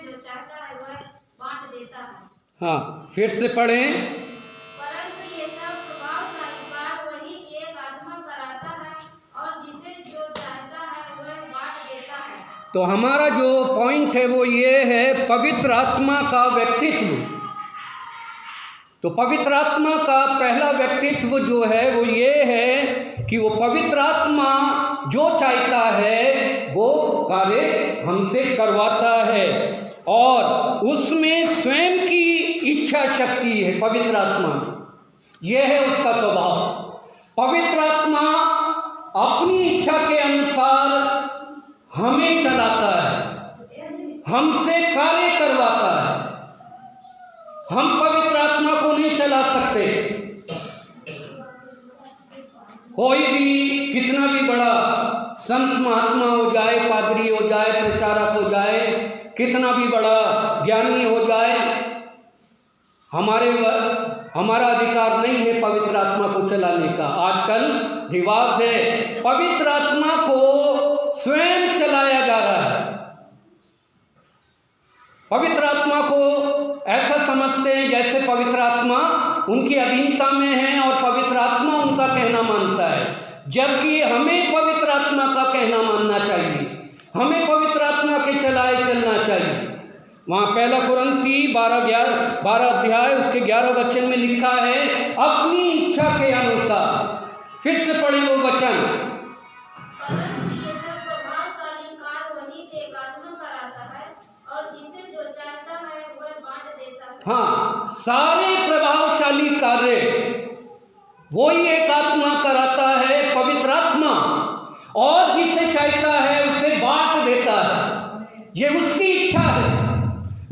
जो चाहता है वह बांट देता है। हाँ, फिर से पढ़ें। परंतु ये सब प्रभावशाली कार्य वही एक आत्मा कराता है और जिसे जो चाहता है वह बांट देता है। तो हमारा जो पॉइंट है वो ये है पवित्र आत्मा का व्यक्तित्व। तो पवित्र आत्मा का पहला व्यक्तित्व जो है वो ये है कि वो पवित्र आत्मा जो चाहता है वो कार्य हमसे करवाता है और उसमें स्वयं की इच्छा शक्ति है। पवित्र आत्मा में यह है उसका स्वभाव। पवित्र आत्मा अपनी इच्छा के अनुसार हमें चलाता है, हमसे कार्य करवाता है। हम पवित्र आत्मा को नहीं चला सकते। कोई भी कितना भी बड़ा संत महात्मा हो जाए, पादरी हो जाए, प्रचारक हो जाए, कितना भी बड़ा ज्ञानी हो जाए, हमारा अधिकार नहीं है पवित्र आत्मा को चलाने का। आजकल रिवाज है पवित्र आत्मा को स्वयं चलाया जा रहा है। पवित्र आत्मा को ऐसा समझते हैं जैसे पवित्र आत्मा उनकी अधीनता में है और पवित्र आत्मा उनका कहना मानता है, जबकि हमें पवित्र आत्मा का कहना मानना चाहिए। हमें पवित्र आत्मा के चलाए चलना चाहिए। वहाँ पहला कुरिन्थी 12 अध्याय उसके 11 वचन में लिखा है अपनी इच्छा के अनुसार। फिर से पढ़े वो वचन। परंतु ये सब प्रभावशाली कार्य वही एक आत्मा कराता है और जिसे जो चाहता है वह बांट देता है। हाँ, सारे प्रभावशाली कार्य वही एक आत्मा कराता है, पवित्र आत्मा, और जिसे चाहता है उसे बांट देता है। ये उसकी इच्छा है।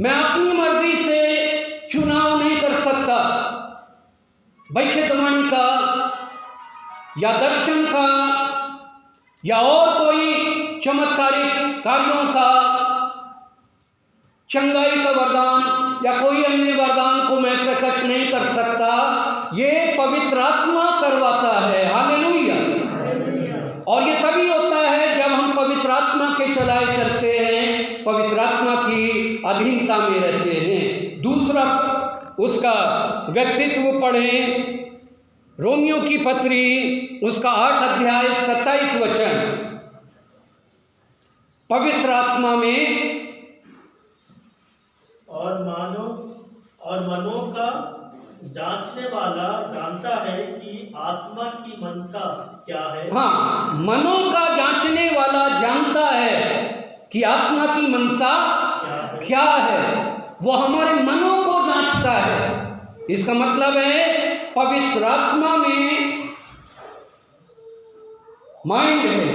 मैं अपनी मर्जी से चुनाव नहीं कर सकता भविष्यवाणी का या दर्शन का या और कोई चमत्कारिक कार्यों का, चंगाई का वरदान या कोई अन्य वरदान को मैं प्रकट नहीं कर सकता। ये पवित्र आत्मा करवाता है। हालेलुया। और ये तभी होता है जब हम पवित्र आत्मा के चलाए चलते हैं, पवित्र आत्मा की अधीनता में रहते हैं। दूसरा उसका व्यक्तित्व पढ़ें, रोमियो की पत्री उसका 8 अध्याय 27 वचन। पवित्र आत्मा में और मनों का जांचने वाला जानता है कि आत्मा की मनसा क्या है। हाँ, मनों का जांचने वाला जानता है कि आत्मा की मनसा क्या है। वो हमारे मनों को जांचता है। इसका मतलब है पवित्र आत्मा में माइंड है,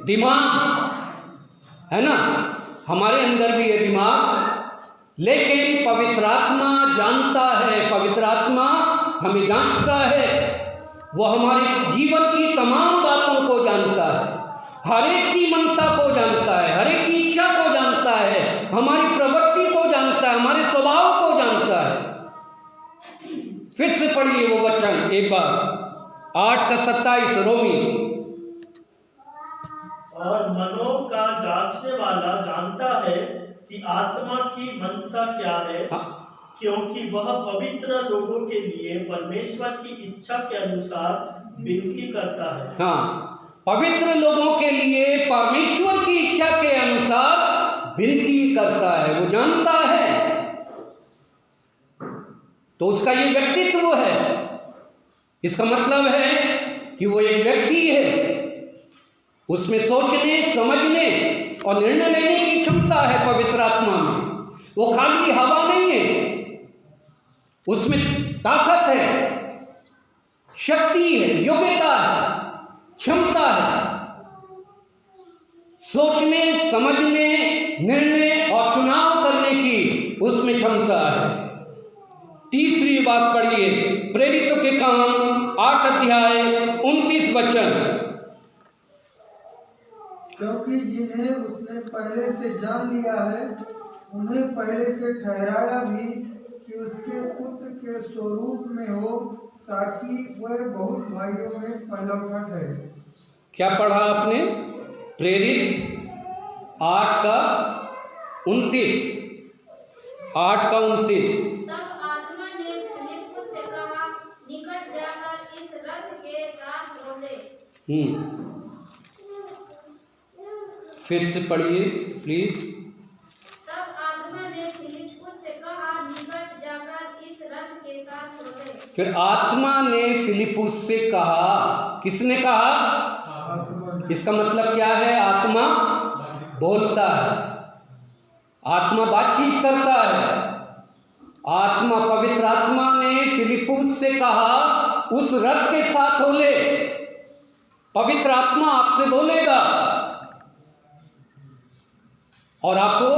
दिमाग है ना, हमारे अंदर भी है दिमाग, लेकिन पवित्र आत्मा जानता है। पवित्र आत्मा हमें जांचता है। वो हमारे जीवन की तमाम बातों को जानता है, हर एक की मनसा को जानता है, हर एक की इच्छा को जानता है, हमारी प्रवृत्ति को जानता है, हमारे स्वभाव को जानता है। फिर से पढ़िए वो वचन एक बार, 8 का 27 रोमी। और मनों का जांचने वाला जानता है कि आत्मा की मनसा क्या है। हाँ। क्योंकि वह पवित्र लोगों के लिए परमेश्वर की इच्छा के अनुसार विनती करता है। हाँ, पवित्र लोगों के लिए परमेश्वर की इच्छा के अनुसार विनती करता है। वो जानता है, तो उसका ये व्यक्तित्व है। इसका मतलब है कि वो एक व्यक्ति है, उसमें सोचने, समझने और निर्णय लेने की क्षमता है पवित्र आत्मा में। वो खाली हवा नहीं है, उसमें ताकत है, शक्ति है, योग्यता है, क्षमता है। सोचने, समझने, निर्णय और चुनाव करने की उसमें क्षमता है। तीसरी बात पढ़िए, प्रेरितों के काम 8 अध्याय 29 वचन। क्योंकि जिन्हें उसने पहले से जान लिया है उन्हें पहले से ठहराया भी कि उसके पुत्र के स्वरूप में हो, ताकि वह बहुत भाइयों में पहलौठा ठहरे। क्या पढ़ा आपने? प्रेरित 8 का 29। 8 का 29। तब आत्मा ने फिलिप्पुस से कहा, निकट जाकर इस रथ के साथ बोले। फिर से पढ़िए प्लीज। तब आत्मा ने फिलिप्पुस से कहा, निकट जाकर इस रथ के साथ बोले। फिर आत्मा ने फिलिप्पुस से कहा, किसने कहा? इसका मतलब क्या है? आत्मा बोलता है, आत्मा बातचीत करता है। आत्मा, पवित्र आत्मा ने फिलिप्पुस से कहा उस रथ के साथ हो ले। पवित्र आत्मा आपसे बोलेगा और आपको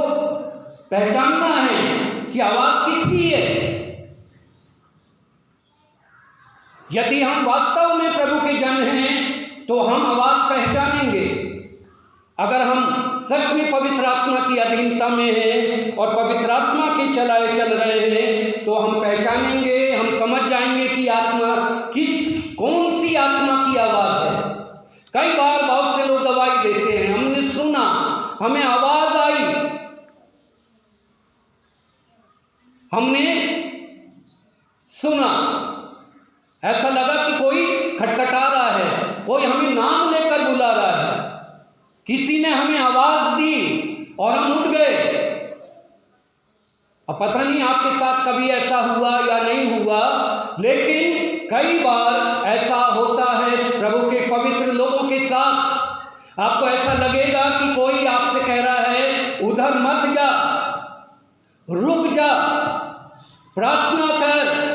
पहचानना है कि आवाज किसकी है। यदि हम वास्तव में प्रभु के जन हैं तो हम आवाज पहचानेंगे। अगर हम सच में पवित्र आत्मा की अधीनता में हैं और पवित्र आत्मा के चलाए चल रहे हैं तो हम पहचानेंगे, हम समझ जाएंगे कि आत्मा कौन सी आत्मा की आवाज़ है। कई बार बहुत से लोग गवाही देते हैं, हमने सुना, हमें आवाज़ आई, हमने सुना, ऐसा लगा कि कोई खटखटा रहा है, कोई हमें नाम लेकर बुला रहा है, किसी ने हमें आवाज दी और हम उठ गए। अब पता नहीं आपके साथ कभी ऐसा हुआ या नहीं हुआ, लेकिन कई बार ऐसा होता है प्रभु के पवित्र लोगों के साथ। आपको ऐसा लगेगा कि कोई आपसे कह रहा है उधर मत जा, रुक जा, प्रार्थना कर।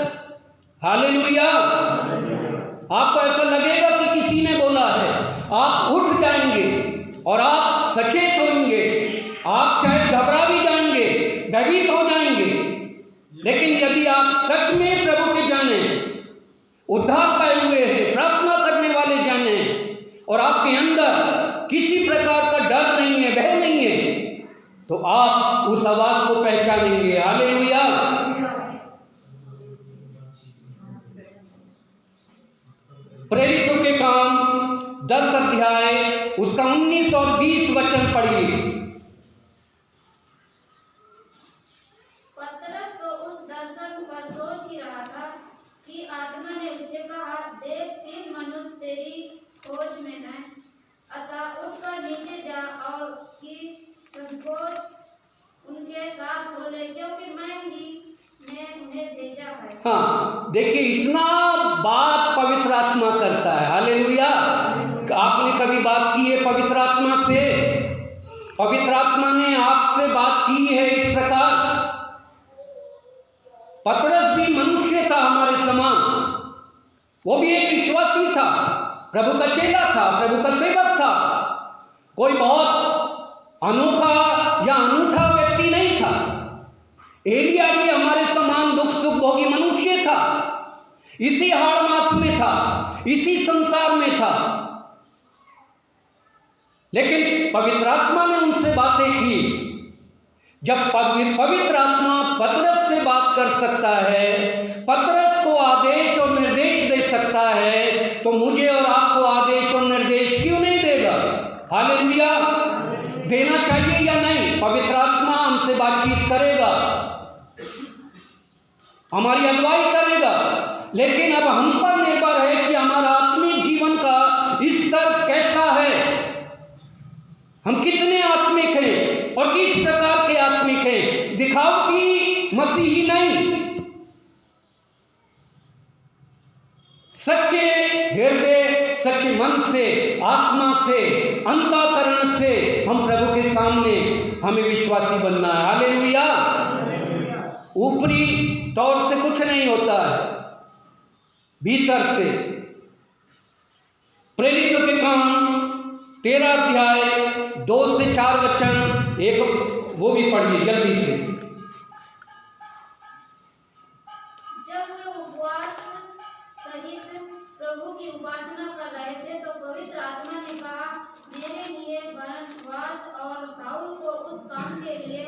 हालेलुया। आपको ऐसा लगेगा कि किसी ने बोला है, आप उठ जाएंगे और आप सचेत होंगे, आप शायद घबरा भी जाएंगे, भयभीत हो जाएंगे। लेकिन यदि आप सच में प्रभु के जाने, उद्धार पाए हुए हैं, प्रार्थना करने वाले जाने और आपके अंदर किसी प्रकार का डर नहीं है, भय नहीं है, तो आप उस आवाज को पहचानेंगे। हालेलुया। प्रेरितों के काम 10 अध्याय उसका 19 और 20 वचन पढ़िए। पतरस तो उस दर्शन पर सोच ही रहा था कि आत्मा ने उसे कहा, देख 3 मनुष्य तेरी खोज में हैं, अतः उठकर नीचे जा और कि संकोच उनके साथ बोले, क्योंकि मैं उन्हें भेजा है। हाँ, देखिए इतना बात पवित्र आत्मा करता है। हालेलुया। आपने कभी बात की है पवित्र आत्मा से? पवित्र आत्मा ने आपसे बात की है इस प्रकार? पतरस भी मनुष्य था हमारे समान, वो भी एक विश्वासी था, प्रभु का चेला था, प्रभु का सेवक था, कोई बहुत अनोखा या अनूठा व्यक्ति नहीं था। एलिया भी हमारे समान दुख सुख भोगी मनुष्य था, इसी हाड़ मास में था, इसी संसार में था। लेकिन पवित्र आत्मा ने उनसे बातें की। जब पवित्र आत्मा पतरस से बात कर सकता है, पतरस को आदेश और निर्देश दे सकता है, तो मुझे और आपको आदेश और निर्देश क्यों नहीं देगा? हालेलुया। देना चाहिए या नहीं? पवित्र आत्मा हमसे बातचीत करेगा, हमारी अगुवाई करेगा, लेकिन अब हम पर निर्भर है कि हमारा आत्मिक जीवन का स्तर कैसा है, हम कितने आत्मिक हैं और किस प्रकार के आत्मिक हैं। दिखावटी मसीही नहीं, सच्चे हृदय, सच्चे मन से, आत्मा से, अंतःकरण से हम प्रभु के सामने हमें विश्वासी बनना है। हालेलुया। ऊपरी तौर से कुछ नहीं होता है, भीतर से। प्रेरितों के काम 13 अध्याय 2 से 4 वचन, एक वो भी पढ़िए जल्दी से। जब वे उपवास सहित प्रभु की उपासना कर रहे थे तो पवित्र आत्मा ने कहा, मेरे लिए बरनबास और शाऊल को उस काम के लिए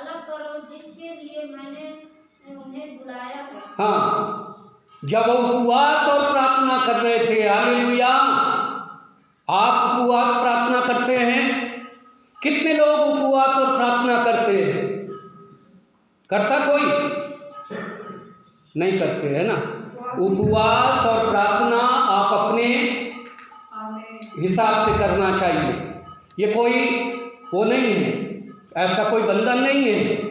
अलग करो जिसके लिए मैंने उन्हें बुलाया है। हाँ, जब वो उपवास और प्रार्थना कर रहे थे, हालेलुया। आप उपवास प्रार्थना करते हैं? कितने लोग उपवास और प्रार्थना करते हैं? करता कोई नहीं करते, है ना। उपवास और प्रार्थना आप अपने हिसाब से करना चाहिए, ये कोई वो नहीं है, ऐसा कोई बंधन नहीं है।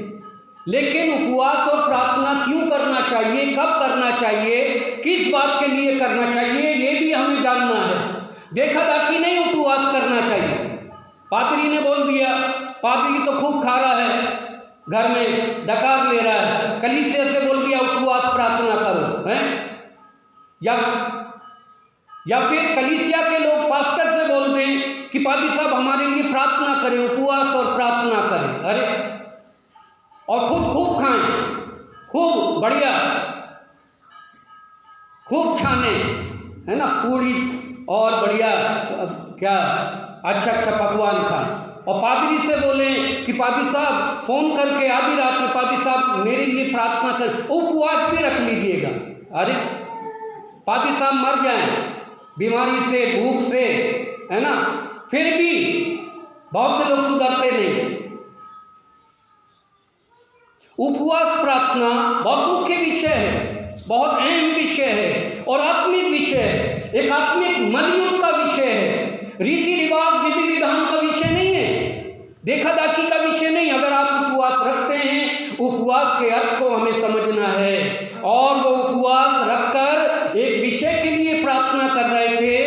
लेकिन उपवास और प्रार्थना क्यों करना चाहिए, कब करना चाहिए, किस बात के लिए करना चाहिए, ये भी हमें जानना है। देखा दाखी नहीं उपवास करना चाहिए। पादरी ने बोल दिया, पादरी तो खूब खा रहा है, घर में डकार ले रहा है, कलीसिया से बोल दिया उपवास प्रार्थना करो, हैं? या फिर कलीसिया के लोग पास्टर से बोल दें कि पादरी साहब हमारे लिए प्रार्थना करें, उपवास और प्रार्थना करें। अरे, और खुद खूब खाएं, खूब बढ़िया, खूब छाने, है ना, पूरी और बढ़िया क्या अच्छा अच्छा पकवान खाएं। और पादरी से बोले कि पादरी साहब फ़ोन करके आधी रात में पादरी साहब मेरे लिए प्रार्थना कर, उपवास भी रख लीजिएगा। अरे, पादरी साहब मर जाएं बीमारी से, भूख से, है ना, फिर भी बहुत से लोग सुधरते नहीं। उपवास प्रार्थना बहुत मुख्य विषय है, बहुत अहम विषय है और आत्मिक विषय है, एक आत्मिक मलयुग का विषय है, रीति रिवाज विधि विधान का विषय नहीं है, देखा दाखी का विषय नहीं। अगर आप उपवास रखते हैं, उपवास के अर्थ को हमें समझना है। और वो उपवास रखकर एक विषय के लिए प्रार्थना कर रहे थे,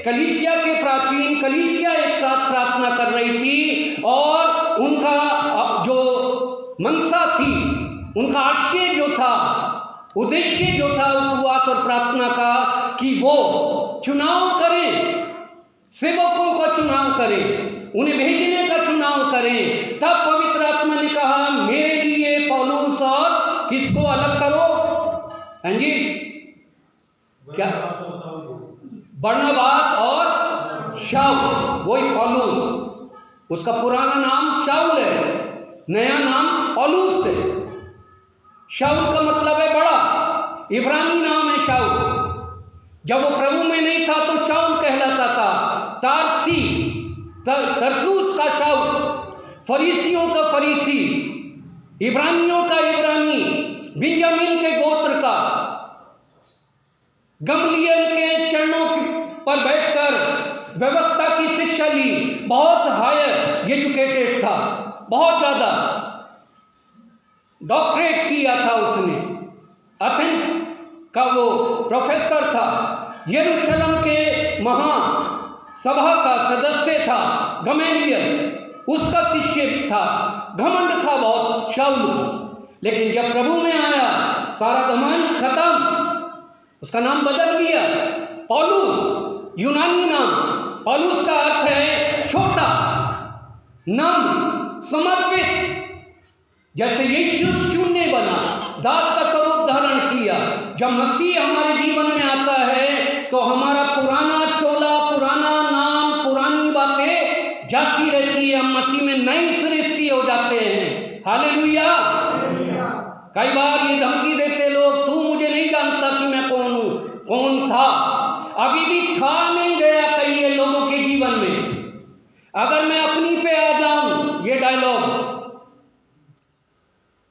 कलीसिया के प्राचीन कलीसिया एक साथ प्रार्थना कर रही थी और उनका जो मनसा थी, उनका आशय जो था, उद्देश्य जो था उपवास और प्रार्थना का, कि वो चुनाव करें, सेवकों का चुनाव करें, उन्हें भेजने का चुनाव करें। तब पवित्र आत्मा ने कहा मेरे लिए पौलुस और किसको अलग करो, हैं जी, क्या, बरनबास और शाऊल, वही पौलुस, उसका पुराना नाम शाऊल है, नया नाम पौलुस है। शाऊल का मतलब है बड़ा, इब्रानी नाम है शाऊल। जब वो प्रभु में नहीं था तो शाऊल कहलाता था, तारसी, तरसूस का शाऊल, फरीसियों का फरीसी, इब्रानियों का इब्रानी, बिन्यामीन के गोत्र का, गमलीएल के चरणों पर बैठकर व्यवस्था की शिक्षा ली, बहुत हायर एजुकेटेड था, बहुत ज़्यादा डॉक्टरेट किया था उसने, एथेंस का वो प्रोफेसर था, यरूशलेम के महासभा का सदस्य था, गमलीएल उसका शिष्य था, घमंड था बहुत शाऊल को। लेकिन जब प्रभु में आया सारा घमंड खत्म, उसका नाम बदल गया, पौलुस, यूनानी नाम। पौलुस का अर्थ है छोटा, नम्र, समर्पित। जैसे यीशु शून्य बना, दास का स्वरूप धारण किया। जब मसीह हमारे जीवन में आता है तो हमारा पुराना चोला, पुराना नाम, पुरानी बातें जाती रहती है, हम मसीह में नई सृष्टि हो जाते हैं। हालेलुया। कई बार ये धमकी देते लोग, तू मुझे नहीं जानता कि मैं कौन हूँ, कौन था, अभी भी था नहीं गया कई लोगों के जीवन में। अगर मैं अपनी पे आ जाऊं, ये डायलॉग,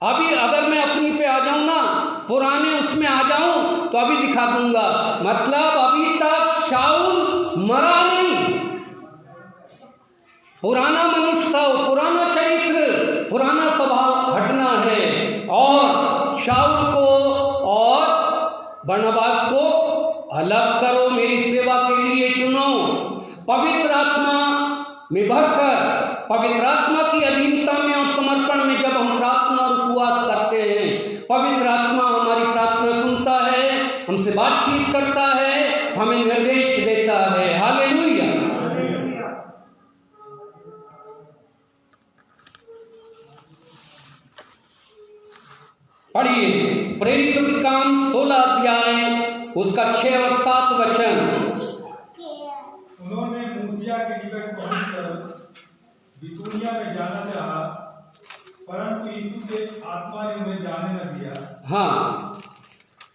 अभी अगर मैं अपनी पे आ जाऊं ना, पुराने उसमें आ जाऊं तो अभी दिखा दूंगा। मतलब अभी तक शाऊल मरा नहीं, पुराना मनुष्य था, पुराना चरित्र, पुराना स्वभाव हटना है। और शाऊल को और बरनबास को अलग करो, मेरी सेवा के लिए चुनो। पवित्र आत्मा में भरकर, पवित्र आत्मा की अधीनता में और समर्पण में जब हम प्रार्थना और उपवास करते हैं, पवित्र आत्मा हमारी प्रार्थना सुनता है, हमसे बातचीत करता है, हमें निर्देश देता है। हालेलुया। पढ़िए प्रेरितों के काम 16 अध्याय उसका 6 और 7 वचन। उन्होंने मूसिया के निकट पहुंचकर बितूनिया में जाना चाहा, परंतु यीशु के आत्मा ने उन्हें जाने न दिया। हाँ,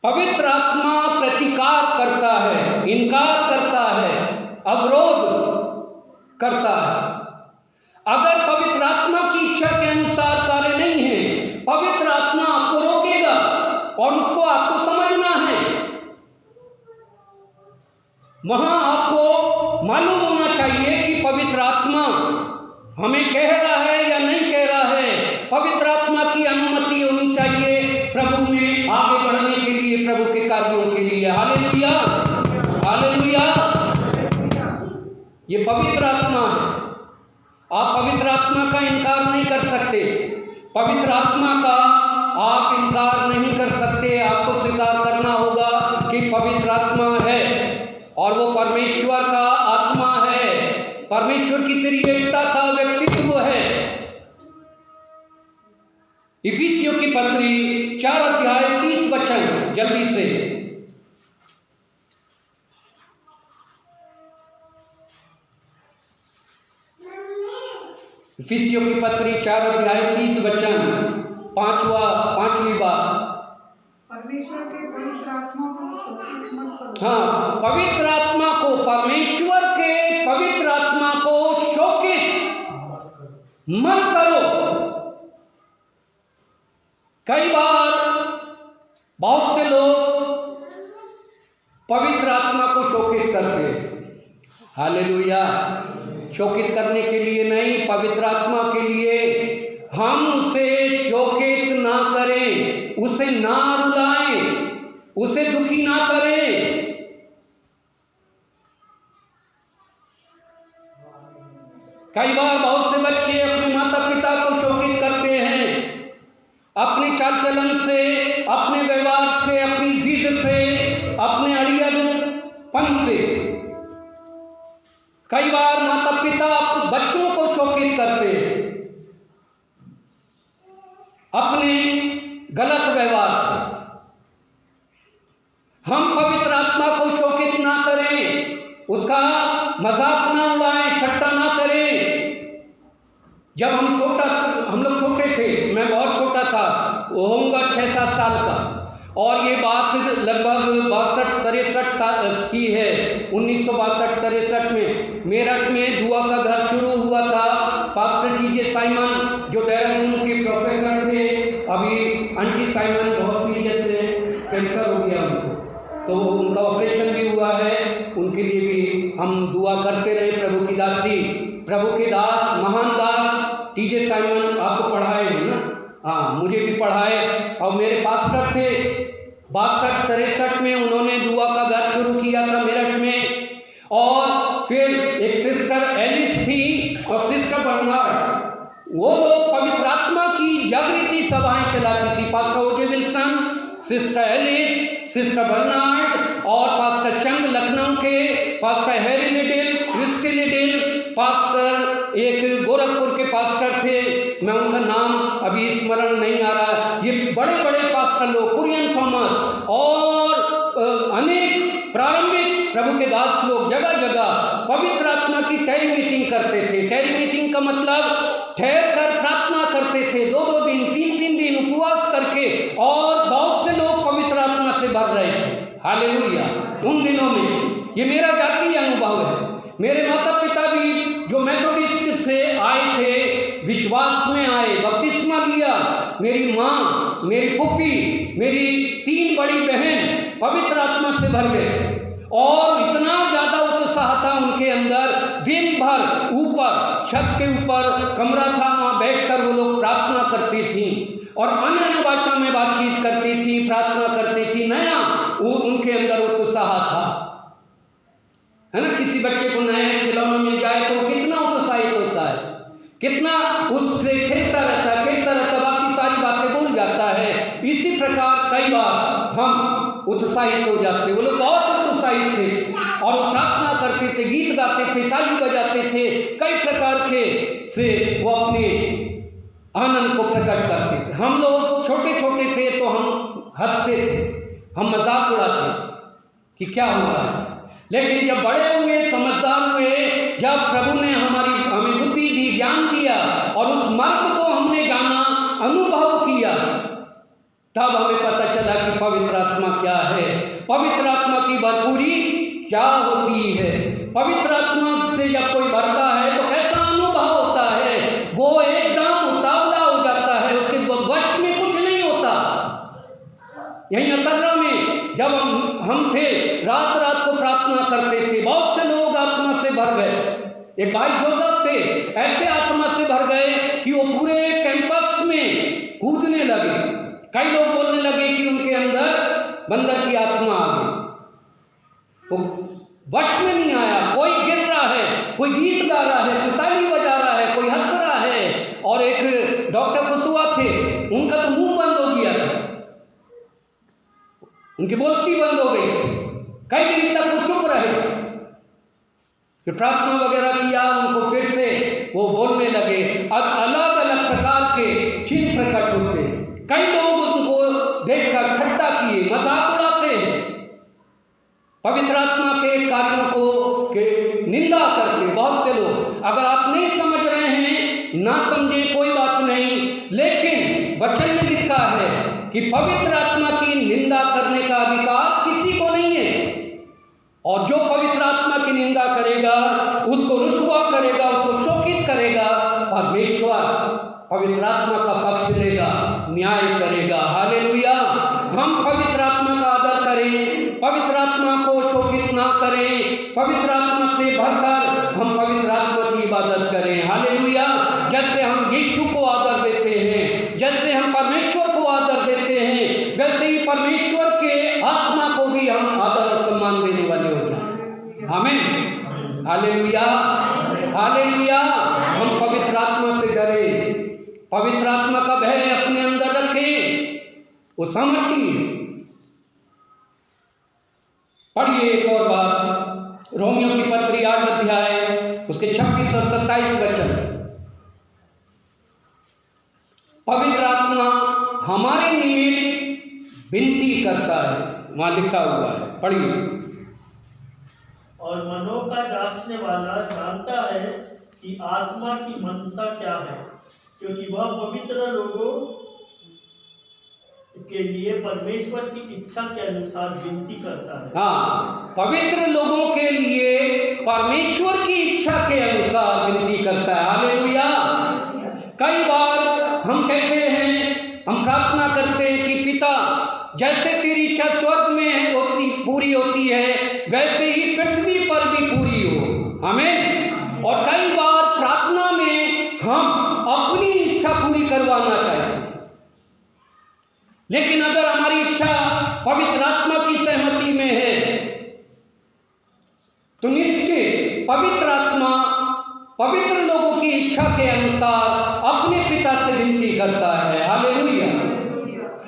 पवित्र आत्मा प्रतिकार करता है, इनकार करता है, अवरोध करता है। अगर पवित्र आत्मा की इच्छा के अनुसार कार्य नहीं है, पवित्र आत्मा और उसको आपको समझना है। वहां आपको मालूम होना चाहिए कि पवित्र आत्मा हमें कह रहा है या नहीं कह रहा है। पवित्र आत्मा की अनुमति होनी चाहिए प्रभु में आगे बढ़ने के लिए, प्रभु के कार्यों के लिए। Hallelujah, hallelujah. ये पवित्र आत्मा है। आप पवित्र आत्मा का इनकार नहीं कर सकते। पवित्र आत्मा का आप इनकार नहीं कर सकते। आपको स्वीकार करना होगा कि पवित्र आत्मा है और वो परमेश्वर का आत्मा है, परमेश्वर की त्रिएकता का व्यक्तित्व है। इफिसियों की पत्री 4 अध्याय 30 वचन जल्दी से। इफिसियों की पत्री 4 अध्याय 30 वचन, पांचवी बात। परमेश्वर के पवित्र आत्मा को शोकित मत करो। हाँ, पवित्र आत्मा को, परमेश्वर के पवित्र आत्मा को शोकित मत करो। कई बार बहुत से लोग पवित्र आत्मा को शोकित करते हैं। हालेलुया। शोकित करने के लिए नहीं, पवित्र आत्मा के लिए हम उसे शोकित ना करें, उसे ना रुलाएं, उसे दुखी ना करें। कई बार बहुत से बच्चे अपने माता पिता को शोकित करते हैं, अपने चाल चलन से, अपने व्यवहार से, अपनी जिद से, अपने अड़ियलपन से। कई बार माता पिता बच्चों को शोकित करते हैं अपने गलत व्यवहार से। हम पवित्र आत्मा को शोकित ना करें, उसका मजाक ना उड़ाएं, ठट्टा ना करें। जब हम लोग छोटे थे, मैं बहुत छोटा था, वो होऊंगा 6-7 साल का, और ये बात लगभग 62-63 साल की है। 1962-63 में मेरठ में दुआ का घर शुरू हुआ था। पास्टर टीजे साइमन जो देहरादून के प्रोफेसर थे, अभी आंटी साइमन बहुत सीरियस है, कैंसर हो गया उनको, तो उनका ऑपरेशन भी हुआ है। उनके लिए भी हम दुआ करते रहे। प्रभु की दासी, प्रभु के दास, महान दास टीजे साइमन आपको पढ़ाए हैं ना? हाँ, मुझे भी पढ़ाए। और मेरे पास्टर थे 62-63 में, उन्होंने दुआ का घर शुरू किया था मेरठ में। और फिर एक सिस्टर एलिस थी और सिस्टर बर्नार्ड, वो लोग पवित्र आत्मा की जागृति सभाएं चलाती थी। Pastor OJ Wilson, sister Alice, sister Bernard और पास्टर चंद लखनऊ के, pastor Harry Liddell, Christie Liddell, pastor एक गोरखपुर के पास्टर थे, मैं उनका नाम अभी स्मरण नहीं आ रहा। ये बड़े बड़े पास्टर लोग, कुरियन थॉमस और अनेक प्रारंभिक प्रभु के दास लोग जगह जगह पवित्र आत्मा की टैरी मीटिंग करते थे। टैरी मीटिंग का मतलब ठहर कर प्रार्थना करते थे, 2-2 दिन, 3-3 दिन उपवास करके, और बहुत से लोग पवित्र आत्मा से भर रहे थे। हालेलुया। उन दिनों में ये मेरा जातीय अनुभव है। मेरे माता पिता भी जो मेथोडिस्ट से आए थे, विश्वास में आए, बपतिस्मा लिया। मेरी माँ, मेरी पुप्पी, मेरी 3 बड़ी बहन पवित्र आत्मा से भर गए, और इतना ज़्यादा उत्साह था उनके अंदर। दिन भर ऊपर छत के ऊपर कमरा था, वहाँ बैठकर वो लोग प्रार्थना करती थी और अन्य भाषा में बातचीत करती थी, प्रार्थना करती थी। नया उनके अंदर उत्साह था, है ना? किसी बच्चे को नया खिलौना मिल जाए तो कितना उत्साहित होता है, कितना उससे खेलता रहता, बाकी सारी बातें भूल जाता है। इसी प्रकार कई बार हम उत्साहित हो जाते। वो लोग बहुत उत्साहित थे और वो प्रार्थना करते थे, गीत गाते थे, ताली बजाते थे, कई प्रकार के से वो अपने आनंद को प्रकट करते थे। हम लोग छोटे छोटे थे तो हम हंसते थे, हम मजाक उड़ाते थे कि क्या हो रहा है। लेकिन जब बड़े हुए, समझदार हुए, जब प्रभु ने हमें बुद्धि दी, ज्ञान दिया और उस मार्ग को हमने जाना, अनुभव किया, तब हमें पता चला कि पवित्र आत्मा क्या है, पवित्र आत्मा की भरपूरी क्या होती है। पवित्र आत्मा से जब कोई भरता है तो कैसा अनुभव होता है, वो एकदम उतावला हो जाता है, उसके वश में कुछ नहीं होता। यहीं अतर्रा में जब हम थे, रात रात को प्रार्थना करते थे, बहुत से लोग आत्मा से भर गए। एक भाई जोसेफ थे, ऐसे आत्मा से भर गए कि वो पूरे कैंपस में कूदने लगे। कई लोग बोलने लगे कि उनके अंदर बंदर की आत्मा आ गई। वो वश में नहीं आया। कोई गिर रहा है, कोई गीत गा रहा है, कोई ताली बजा रहा है, कोई हंस रहा है। और एक डॉक्टर कुशवा थे, उनका तो मुंह बंद हो गया था, उनकी बोलती बंद हो गई थी। कई दिन तक वो चुप रहे। फिर प्रार्थना वगैरह किया, उनको फिर से वो बोलने लगे। अब अलग अलग प्रकार के चिन्ह प्रकट होते हैं। कई लोग उनको देखकर ठट्टा किए, मजाक उड़ाते हैं, पवित्र आत्मा के कार्यों को के निंदा करते बहुत से लोग। अगर आप नहीं समझ रहे हैं, ना समझे, कोई बात नहीं, लेकिन वचन में लिखा है कि पवित्र आत्मा की निंदा करने का अधिकार किसी को नहीं है। और जो पवित्र आत्मा की निंदा करेगा, उसको रुसवा करेगा, उसको शोकित करेगा, परमेश्वर पवित्र आत्मा का पक्ष लेगा, न्याय करेगा। हालेलुया। हम पवित्र आत्मा का आदर करें, पवित्र आत्मा को शोकित ना करें, पवित्र आत्मा से भरकर हम पवित्र आत्मा की इबादत करें। हालेलुया। जैसे हम यीशु को आदर देते हैं, जैसे हम परमेश्वर को आदर देते हैं, वैसे ही परमेश्वर के आत्मा को भी हम आदर और सम्मान देने वाले हो जाएं। आमीन। हालेलुया। हालेलुया। हम पवित्र आत्मा से डरें, पवित्र आत्मा का भय अपने अंदर रखें, वो सामर्थ्य है। पढ़िए एक और बात, रोमियो की पत्री 8 अध्याय उसके 26 और 27 वचन। पवित्र आत्मा हमारे निमित्त विनती करता है, वहां लिखा हुआ है। पढ़िए। और मनों का जांचने वाला जानता है कि आत्मा की मनसा क्या है, क्योंकि वह पवित्र लोगों के लिए परमेश्वर की इच्छा के अनुसार विनती करता है। हाँ, पवित्र लोगों के लिए परमेश्वर की इच्छा के अनुसार विनती करता है। हालेलुया। कई बार हम कहते हैं, हम प्रार्थना करते हैं कि पिता, जैसे तेरी इच्छा स्वर्ग में पूरी होती है, वैसे ही पृथ्वी पर भी पूरी हो। आमीन। और कई बार प्रार्थना में हम अपनी इच्छा पूरी करवाना चाहते हैं, लेकिन अगर हमारी इच्छा पवित्र आत्मा की सहमति में है, तो निश्चित पवित्र आत्मा पवित्र लोगों की इच्छा के अनुसार अपने पिता से विनती करता है। हालेलुया।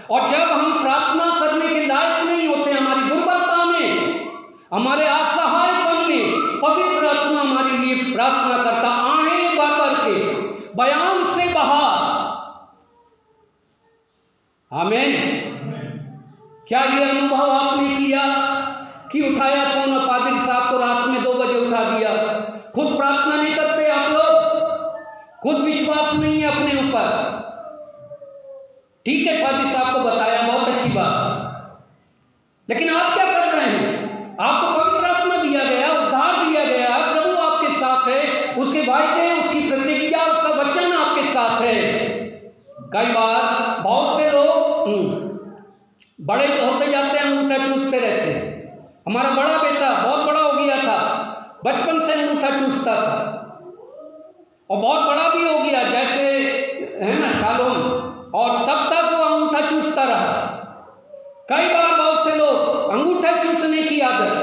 और जब हम प्रार्थना करने के लायक नहीं होते, हमारी दुर्बलता में, हमारे असहायपन में, पवित्र आत्मा हमारे लिए प्रार्थना करता, आहें भर भर के, बयान से बाहर। आमीन। क्या ये अनुभव आपने किया कि उठाया फोन और पादरी साहब को रात में 2 बजे उठा दिया? खुद प्रार्थना नहीं करते आप लोग, खुद विश्वास नहीं है अपने ऊपर। ठीक है, पादरी साहब को बताया, बहुत अच्छी बात, लेकिन आप क्या कर रहे हैं? आपको पवित्र आत्मा दिया गया, उद्धार दिया गया, प्रभु आपके साथ है, उसके वायदे, उसकी प्रतिज्ञा, उसका वचन आपके साथ है। कई बार बहुत से लोग बड़े होते जाते हैं, अंगूठा चूसते रहते हैं। हमारा बड़ा बेटा बहुत बड़ा हो गया था, बचपन से अंगूठा चूसता था, और बहुत बड़ा भी हो गया, जैसे है ना शालोम, और तब तक वो अंगूठा चूसता रहा। कई बार बहुत से लोग अंगूठा चूसने की आदत,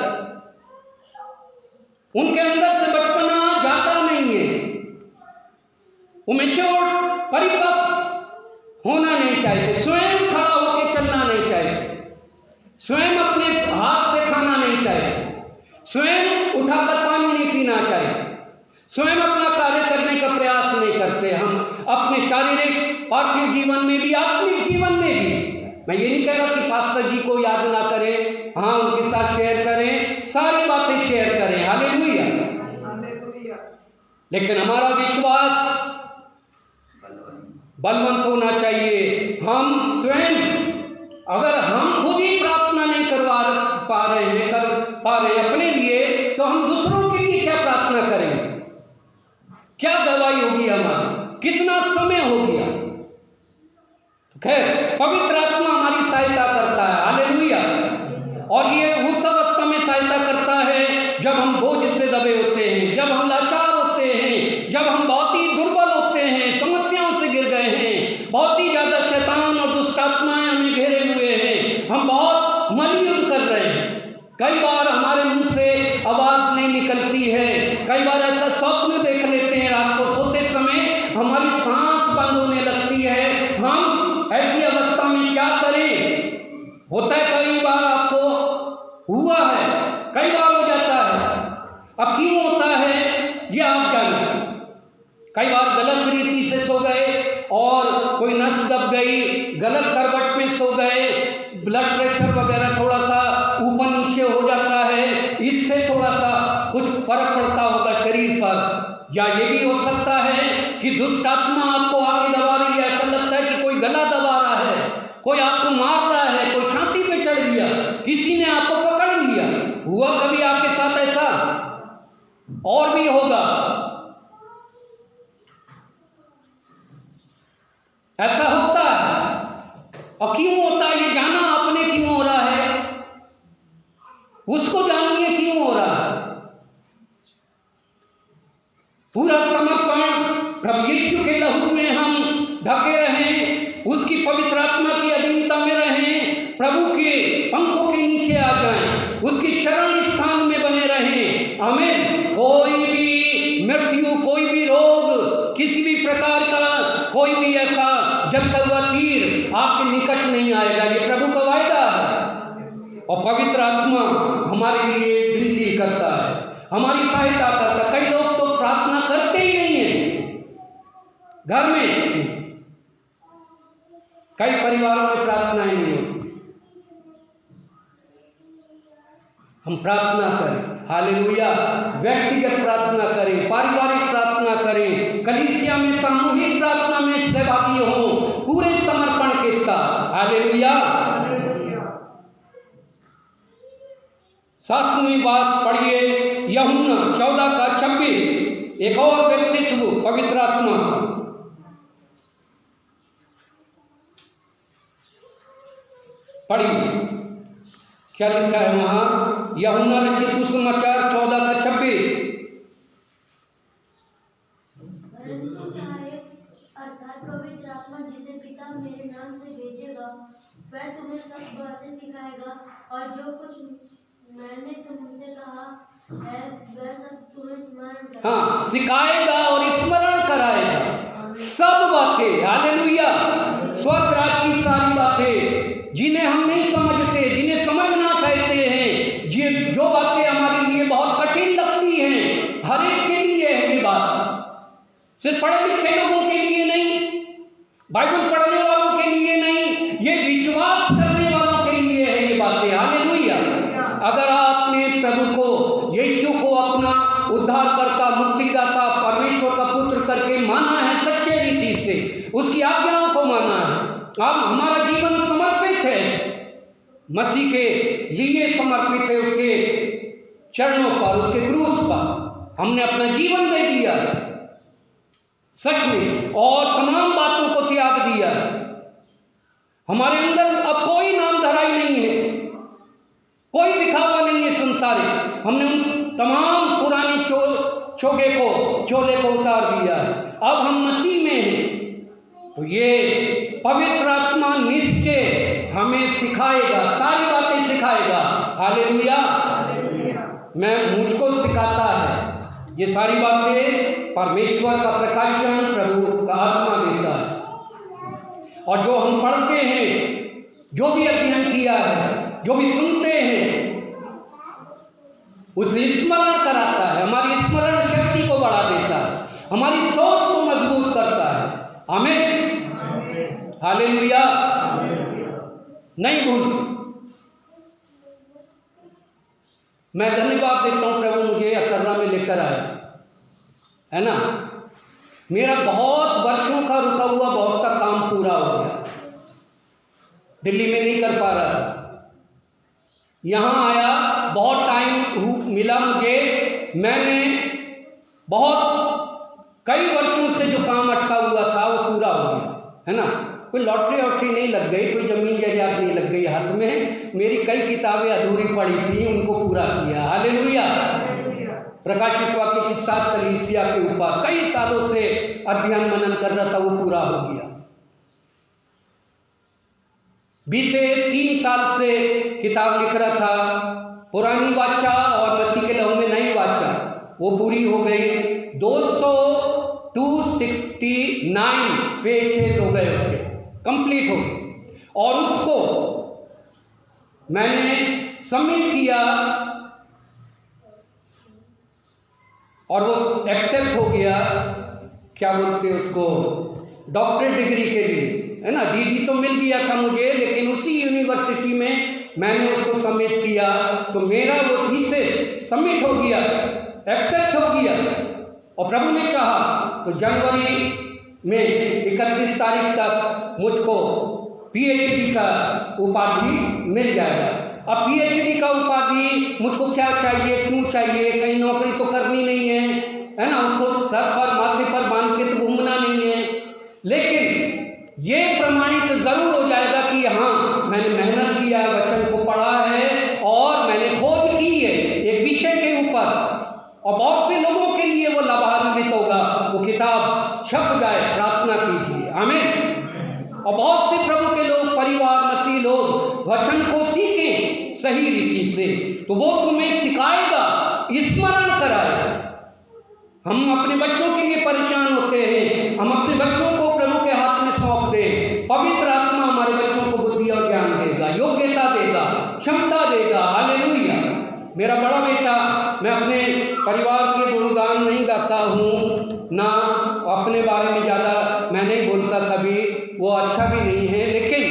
उनके अंदर से बचपना जाता नहीं है, वो मैच्योर परिपक्व होना नहीं चाहते, स्वयं खड़ा होकर चलना नहीं चाहते, स्वयं अपने हाथ से खाना नहीं चाहते, स्वयं उठाकर पानी नहीं पीना चाहते, स्वयं अपना कार्य करने का प्रयास नहीं करते। हम अपने शारीरिक पार्थिव जीवन में भी, आत्मिक जीवन में भी, मैं ये नहीं कह रहा कि पास्टर जी को याद ना करें, हाँ उनके साथ शेयर करें, सारी बातें शेयर करें। हालेलुया। लेकिन हमारा विश्वास बलवंत होना चाहिए। हम स्वयं, अगर हम खुद ही प्रार्थना नहीं कर पा रहे हैं अपने लिए, तो हम दूसरों के लिए क्या प्रार्थना करेंगे? क्या गवाही होगी हमारी? कितना समय हो गया? खैर, पवित्र आत्मा हमारी सहायता करता है, हालेलुया। और ये उस अवस्था में सहायता करता है जब हम बोझ से दबे होते हैं, जब हम लाचार होते हैं, जब हम बहुत ही दुर्बल होते हैं, समस्याओं से गिर गए हैं, बहुत ही ज़्यादा शैतान और दुष्ट आत्माएं हमें घेरे हुए हैं, हम बहुत मलयुद्ध कर रहे हैं। कई बार हमारे मुंह से आवाज़ नहीं निकलती है, कई बार ऐसा स्वप्न देख लेते हैं रात को सोते समय, हमारी सांस बंद होने लगती है। हम ऐसी अवस्था में क्या करें? होता है, कई बार आपको हुआ है, कई बार हो जाता है। अब क्यों होता है ये आप जाने। कई बार गलत रीति से सो गए और कोई नस दब गई, गलत करवट में सो गए, ब्लड प्रेशर वगैरह थोड़ा सा ऊपर नीचे हो जाता है, इससे थोड़ा सा कुछ फर्क पड़ता होगा शरीर पर। या ये भी हो सकता है कि दुष्ट आत्मा आपको आके दबा रही है, ऐसा लगता है कि कोई गला दबा रहा है, कोई आपको मार रहा है, कोई छाती पे चढ़ गया, किसी ने आपको पकड़ लिया। हुआ कभी आपके साथ ऐसा? और भी होगा। ऐसा होता है। और क्यों होता है ये जाना आपने, क्यों हो रहा है उसको जानिए, क्यों हो रहा है। पूरा समर्पण प्रभु यीशु के लहू में हम ढके रहें, उसकी पवित्र आत्मा की अधीनता में रहें, प्रभु के पंखों के नीचे आ जाएं, उसकी शरण स्थान में बने रहें। आमीन। कोई भी मृत्यु, कोई भी रोग, किसी भी प्रकार का कोई भी ऐसा जलता हुआ तीर आपके निकट नहीं आएगा, ये प्रभु का वायदा है। और पवित्र आत्मा हमारे लिए विनती करता है, हमारी सहायता करता है। कई लोग तो प्रार्थना करते ही नहीं है घर में, कई परिवारों में प्रार्थनाएं नहीं होती। हम प्रार्थना करें, हालेलुया। व्यक्तिगत प्रार्थना करें, पारिवारिक प्रार्थना करें, कलीसिया में सामूहिक प्रार्थना में सहभागी हों पूरे समर्पण के साथ, हालेलुया। 7वीं बात पढ़िए, यूहन्ना 14:26। एक और व्यक्तित्व पवित्र आत्मा का। पढ़िए क्या लिखा है वहां, यूहन्ना रचित सुसमाचार 14:26। अर्थात पवित्र आत्मा जिसे पिता मेरे नाम से भेजेगा, वह तुम्हें सब बातें सिखाएगा और जो कुछ मैंने तुमसे कहा है वह सब तुम्हें स्मरण कराएगा। हाँ, सिखाएगा और स्मरण कराएगा सब बातें, हालेलुया। स्वर्ग राज की सारी बातें जिन्हें हम नहीं समझते, जिन्हें समझना चाहते हैं, जो बातें हमारे लिए बहुत कठिन लगती हैं, हर एक के लिए है ये बात। सिर्फ पढ़े लिखे लोगों के लिए नहीं, बाइबल पढ़ने वालों के लिए नहीं, ये विश्वास करने वालों के लिए है ये बातें, हालेलुया। अगर आपने प्रभु को, यीशु को अपना उद्धारकर्ता, मुक्तिदाता, परमेश्वर का पुत्र करके माना है सच्चे रीति से, उसकी आज्ञाओं को माना है, अब हमारा जीवन समर्पित है, मसीह के लिए समर्पित है, उसके चरणों पर, उसके क्रूस पर हमने अपना जीवन दे दिया है सच में, और तमाम बातों को त्याग दिया है। हमारे अंदर अब कोई नाम धराई नहीं है, कोई दिखावा नहीं है संसारिक। हमने उन तमाम पुराने चोले को उतार दिया है, अब हम मसीह में हैं। तो ये पवित्र आत्मा निश्चय हमें सिखाएगा, सारी बातें सिखाएगा, हालेलुया। मुझको सिखाता है ये सारी बातें, परमेश्वर का प्रकाशन प्रभु का आत्मा देता है। और जो हम पढ़ते हैं, जो भी अध्ययन किया है, जो भी सुनते हैं, उसे स्मरण कराता है, हमारी स्मरण शक्ति को बढ़ा देता है, हमारी सोच को मजबूत करता है। आमीन, हालेलुया। नहीं भूल, मैं धन्यवाद देता हूँ प्रभु मुझे अकर्रा में लेकर आया, है ना। मेरा बहुत वर्षों का रुका हुआ बहुत सा काम पूरा हो गया, दिल्ली में नहीं कर पा रहा था, यहाँ आया, बहुत टाइम मिला मुझे, मैंने बहुत कई वर्षों से जो काम अटका हुआ था वो पूरा हो गया, है ना। कोई लॉटरी वॉटरी नहीं लग गई, कोई ज़मीन जायदाद नहीं लग गई हाथ में, मेरी कई किताबें अधूरी पड़ी थी, उनको पूरा किया। हालेलुया। प्रकाशित वाक्य की 7 कलीसिया के ऊपर कई सालों से अध्ययन मनन कर रहा था, वो पूरा हो गया। बीते 3 साल से किताब लिख रहा था, पुरानी वाचा और मसीह के लहू में नई वाचा, वो पूरी हो गई। 269 पेजेस हो गए उसके, कंप्लीट हो गए, और उसको मैंने सबमिट किया और वो एक्सेप्ट हो गया, क्या बोलते हैं उसको, डॉक्टरेट डिग्री के लिए, है ना। डीडी तो मिल गया था मुझे, लेकिन उसी यूनिवर्सिटी में मैंने उसको सबमिट किया, तो मेरा वो थीसिस सबमिट हो गया, एक्सेप्ट हो गया। और प्रभु ने चाहा तो जनवरी में 31 तारीख तक मुझको पीएचडी का उपाधि मिल जाएगा। अब पीएचडी का उपाधि मुझको क्या चाहिए, क्यों चाहिए, कहीं नौकरी तो करनी नहीं है ना, उसको सर पर माथे पर बांध के तो घूमना नहीं है, लेकिन ये प्रमाणित जरूर हो जाएगा कि हाँ मैंने मेहनत किया, वचन को पढ़ा है और मैंने खोज की है एक विषय के ऊपर, और बहुत से लोगों के लिए वो लाभान्वित होगा, वो किताब छप जाए। प्रार्थना कीजिए, आमीन। और बहुत से प्रभु के लोग, परिवार, मसीह लोग वचन को सीखें सही रीति से, तो वो तुम्हें सिखाएगा, स्मरण कराएगा। हम अपने बच्चों के लिए परेशान होते हैं, हम अपने बच्चों को प्रभु के हाथ में सौंप दें, पवित्र आत्मा हमारे बच्चों को बुद्धि और ज्ञान देगा, योग्यता देगा, क्षमता देगा। हालेलुया। मेरा बड़ा बेटा, मैं अपने परिवार के गुणगान नहीं गाता हूँ, ना अपने बारे में ज़्यादा मैं नहीं बोलता कभी, वो अच्छा भी नहीं है, लेकिन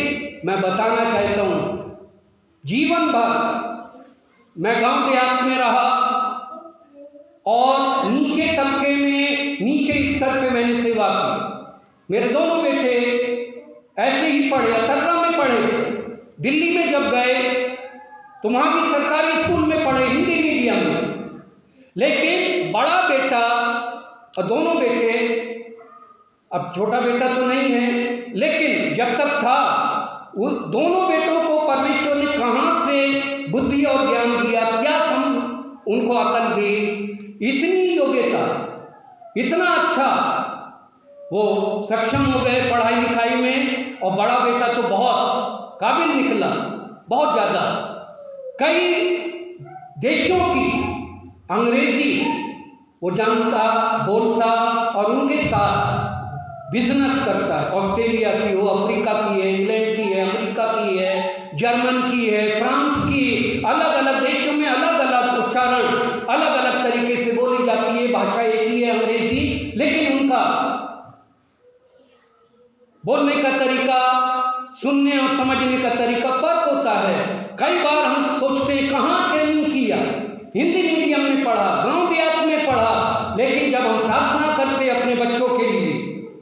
मैं बताना चाहता हूँ, जीवन भर मैं गांव देहात में रहा और नीचे तबके में, नीचे स्तर पे मैंने सेवा की। मेरे दोनों बेटे ऐसे ही पढ़े, अतर्रा में पढ़े। दिल्ली में जब गए तो वहाँ भी सरकारी स्कूल में पढ़े, हिंदी मीडियम में, लेकिन बड़ा बेटा और दोनों बेटे, अब छोटा बेटा तो नहीं है, लेकिन जब तक था, वो दोनों बेटों को परमेश्वर ने कहाँ से बुद्धि और ज्ञान दिया, क्या उनको अकल दी, इतनी योग्यता, इतना अच्छा वो सक्षम हो गए पढ़ाई लिखाई में। और बड़ा बेटा तो बहुत काबिल निकला, बहुत ज़्यादा, कई देशों की अंग्रेजी वो जानता, बोलता और उनके साथ बिजनेस करता है। ऑस्ट्रेलिया की हो, अफ्रीका की है, इंग्लैंड की है, अमेरिका की है, जर्मन की है, फ्रांस की, अलग अलग देशों में अलग अलग उच्चारण, अलग अलग तरीके से बोली जाती है, भाषा एक ही है अंग्रेजी, लेकिन उनका बोलने का तरीका, सुनने और समझने का तरीका फर्क होता है। कई बार हम सोचते हैं कहाँ ट्रेनिंग किया, हिंदी मीडियम में पढ़ा, गांव देहात में पढ़ा, लेकिन जब हम प्रार्थना करते अपने बच्चों के लिए,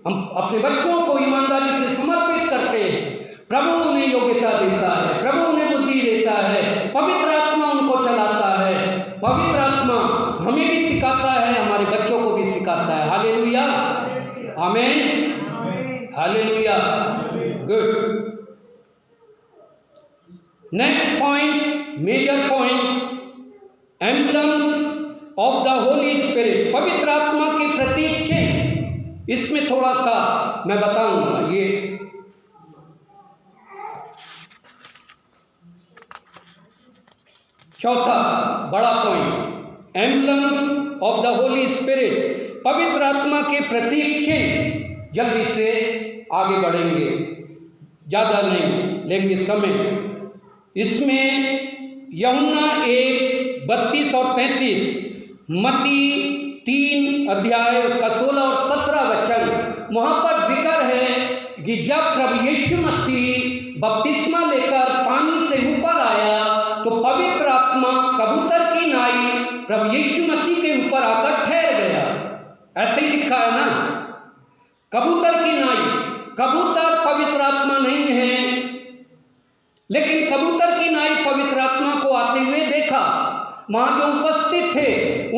हम अपने बच्चों को ईमानदारी से समर्पित करते हैं, प्रभु उन्हें योग्यता देता है, प्रभु उन्हें बुद्धि देता है, पवित्र आत्मा उनको चलाता है, पवित्र आत्मा हमें भी सिखाता है, हमारे बच्चों को भी सिखाता है। Hallelujah, amen, hallelujah, good. Next point, major point, emblems of the holy spirit, पवित्र आत्मा के प्रतीक चिन्ह। इसमें थोड़ा सा मैं बताऊंगा। ये चौथा बड़ा point, emblems of the holy spirit, पवित्र आत्मा के प्रतीक चिन्ह। जल्दी से आगे बढ़ेंगे, ज़्यादा नहीं लेंगे समय। इसमें यूहन्ना 1:32 और 33, मत्ती 3 अध्याय उसका 16 और 17 वचन, वहाँ पर जिक्र है कि जब प्रभु यीशु मसीह बपतिस्मा लेकर पानी से ऊपर आया तो पवित्र आत्मा कबूतर की नाई प्रभु यीशु मसीह के ऊपर आकर ठहर गया। ऐसे ही लिखा है ना, कबूतर की नाई। कबूतर पवित्र आत्मा नहीं है, लेकिन कबूतर की नाई पवित्र आत्मा को आते हुए देखा। वहाँ जो उपस्थित थे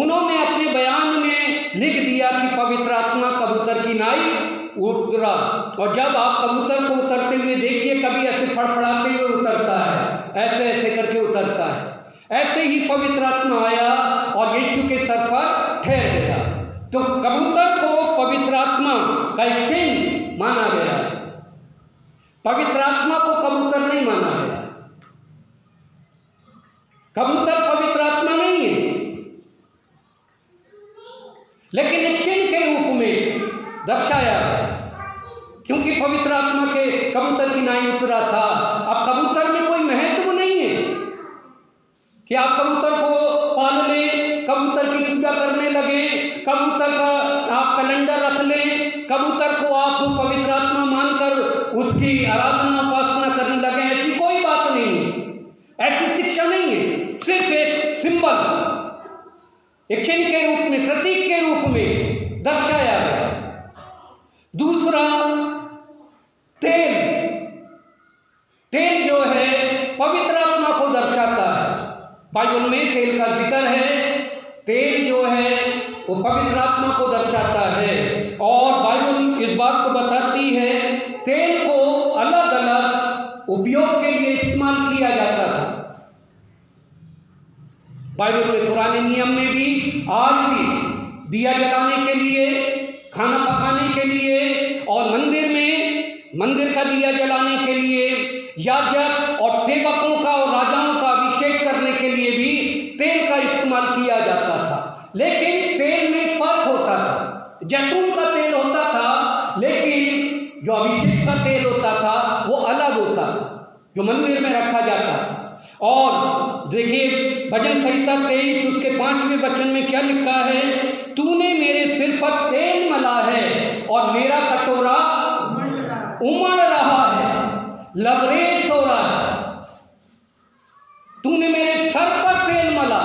उन्होंने अपने बयान में लिख दिया कि पवित्र आत्मा कबूतर की नाई उतरा। और जब आप कबूतर को उतरते हुए देखिए, कभी ऐसे फड़फड़ाते हुए उतरता है, ऐसे ऐसे करके उतरता है। ऐसे ही पवित्र आत्मा आया और यीशु के सर पर ठहर गया। तो कबूतर को पवित्र आत्मा का एक चिन्ह माना गया है, पवित्र आत्मा को कबूतर नहीं माना गया। कबूतर पवित्र आत्मा नहीं है, लेकिन एक चिन्ह के रूप में दर्शाया गया, क्योंकि पवित्र आत्मा के कबूतर की नाई उतरा था। अब कबूतर में कोई महत्व नहीं है कि आप कबूतर को पाल लें, कबूतर की पूजा करने लगे, कबूतर का आप कैलेंडर रख लें, कबूतर को आप पवित्र आत्मा मानकर उसकी आराधना उपासना करने लगे। ऐसी कोई बात नहीं है, ऐसी शिक्षा नहीं है। सिर्फ एक सिंबल, एक चिन्ह के रूप में, प्रतीक के रूप में दर्शाया गया। दूसरा, तेल। तेल जो है पवित्र आत्मा को दर्शाता है। बाइबल में तेल का जिक्र है। तेल जो है वो पवित्र आत्मा को दर्शाता है। और बाइबल इस बात को बताती है, तेल को अलग अलग उपयोग के लिए इस्तेमाल किया जाता था। बाइबल में पुराने नियम में भी, आज भी दिया जलाने के लिए, खाना पकाने के लिए, और मंदिर में मंदिर का दिया जलाने के लिए, याजक और सेवकों का और राजाओं का अभिषेक करने के लिए भी तेल का इस्तेमाल किया जाता था। लेकिन तेल में फर्क होता था। जैतून का तेल होता था, लेकिन जो अभिषेक का तेल होता था वो अलग होता था, जो मंदिर में रखा जाता था। और देखिए भजन संहिता 23 उसके 5वें वचन में क्या लिखा है, तूने मेरे सिर पर तेल मला है और मेरा कटोरा उमड़ रहा है, लबरेज हो रहा है। तूने मेरे सर पर तेल मला,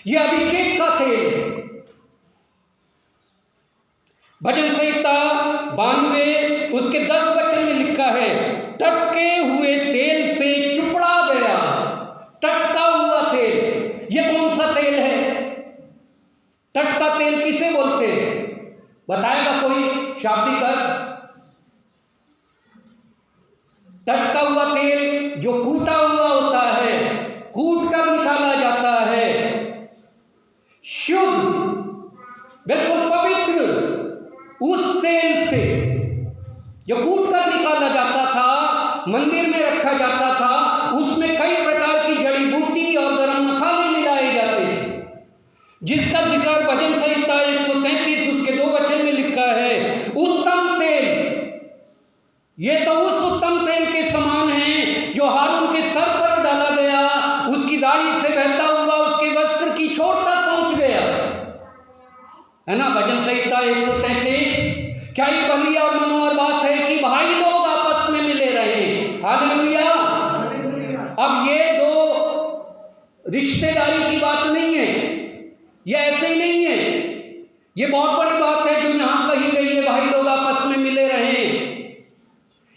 यह अभिषेक का तेल है। भजन संहिता 92 उसके 10 वचन में लिखा है, टटके हुए तेल से चुपड़ा गया। टटका हुआ तेल, यह कौन सा तेल है? टटका तेल किसे बोलते हैं? बताएगा कोई शाब्दिक अर्थ? टटका हुआ तेल जो कूटा हुआ होता है, कूट कर निकाला जाता है, शुद्ध, बिल्कुल पवित्र, उस तेल से जो कूट कर निकाला जाता था, मंदिर में रखा जाता था। उसमें कई प्रकार की जड़ी बूटी और गरम मसाले मिलाए जाते थे, जिसका जिक्र भजन संहिता 133 उसके 2 वचन में लिखा है, उत्तम तेल। ये तो उस उत्तम तेल के समान है जो हारून के सर पर डाला गया, उसकी दाढ़ी से बहता हुआ उसके वस्त्र की छोर तक पहुंच गया, है ना। भजन संहिता 133। क्या ये बढ़िया और मनोहर बात है कि भाई लोग आपस में मिले रहे। हालेलुया। अब ये दो रिश्तेदारी की बात नहीं है, ये ऐसे ही नहीं है, ये बहुत बड़ी बात है जो यहां कही गई है, भाई लोग आपस में मिले रहे।